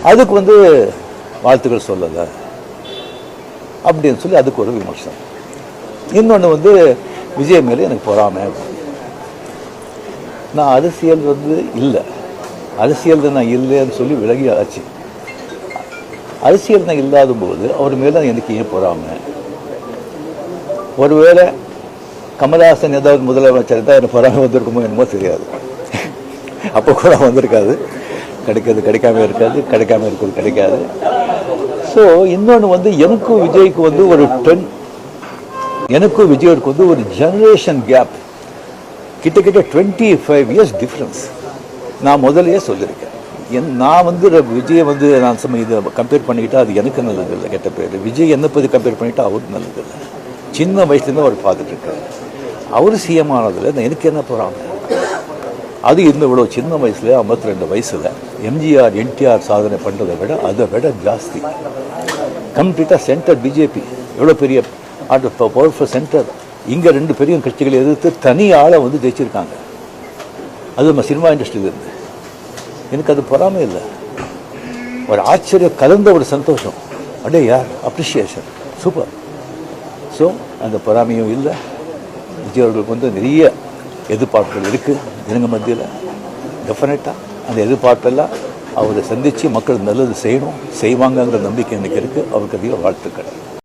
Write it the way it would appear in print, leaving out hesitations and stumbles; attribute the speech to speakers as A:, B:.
A: அதுக்கு வந்து வாழ்த்துக்கள் சொல்லலை அப்படின்னு சொல்லி அதுக்கு ஒரு விமர்சனம். இன்னொன்று வந்து விஜய் மேலே எனக்கு பொறாமை. நான் அரசியல் வந்து இல்லை, அரசியல் நான் இல்லைன்னு சொல்லி விலகி ஆச்சு. அரசியல் நான் இல்லாத போது அவர் மேலே எனக்கு ஏன் பொறாமை? ஒருவேளை கமல்ஹாசன் ஏதாவது முதலமைச்சர் தான் எனக்கு பொறாமை வந்திருக்குமோ என்னமோ தெரியாது. அப்போ கூட வந்திருக்காது. கிடைக்கிறது கிடைக்காம இருக்காது, கிடைக்காம இருக்கிறது கிடைக்காது. ஸோ இன்னொன்று வந்து எனக்கும் விஜய்க்கு வந்து ஒரு எனக்கும் விஜய்க்கு வந்து ஒரு ஜெனரேஷன் கேப், கிட்டத்தட்ட 25 years டிஃப்ரென்ஸ். நான் முதலையே சொல்லியிருக்கேன். நான் வந்து விஜயை வந்து நான் இதை கம்பேர் பண்ணிக்கிட்டா அது எனக்கு நல்லது இல்லை, கெட்ட பேர். விஜய் என்னை பற்றி கம்பேர் பண்ணிட்டா அவருக்கு நல்லது இல்லை. சின்ன வயசுலேருந்து அவர் பார்த்துட்டு இருக்காரு. அவர் சிஎம் ஆனதில் எனக்கு என்ன போகிறாங்க? அது இவ்வளோ சின்ன வயசுல 52 வயசில் எம்ஜிஆர் என்டிஆர் சாதனை பண்ணுறதை விட அதை விட ஜாஸ்தி. கம்ப்ளீட்டாக சென்டர் பிஜேபி எவ்வளோ பெரிய பவர்ஃபுல் சென்டர். இங்கே 2 பெரிய கட்சிகளை எதிர்த்து தனி ஆளை வந்து ஜெயிச்சிருக்காங்க. அது நம்ம சினிமா இண்டஸ்ட்ரியிலேருந்து. எனக்கு அது பொறாமை இல்லை, ஒரு ஆச்சரியம் கலந்த ஒரு சந்தோஷம். அடே யார் அப்ரிஷியேஷன், சூப்பர். ஸோ அந்த பொறாமையும் இல்லை. விஜய் அவர்களுக்கு வந்து நிறைய எதிர்பார்ப்புகள் இருக்குது ஜனங்க மத்தியில். டெஃபினட்டாக அந்த எதிர்பார்ப்பெல்லாம் அவரை சந்தித்து மக்கள் நல்லது செய்யணும், செய்வாங்கங்கிற நம்பிக்கை எனக்கு இருக்குது. அவருக்கு அதிக வாழ்த்துக்கள்.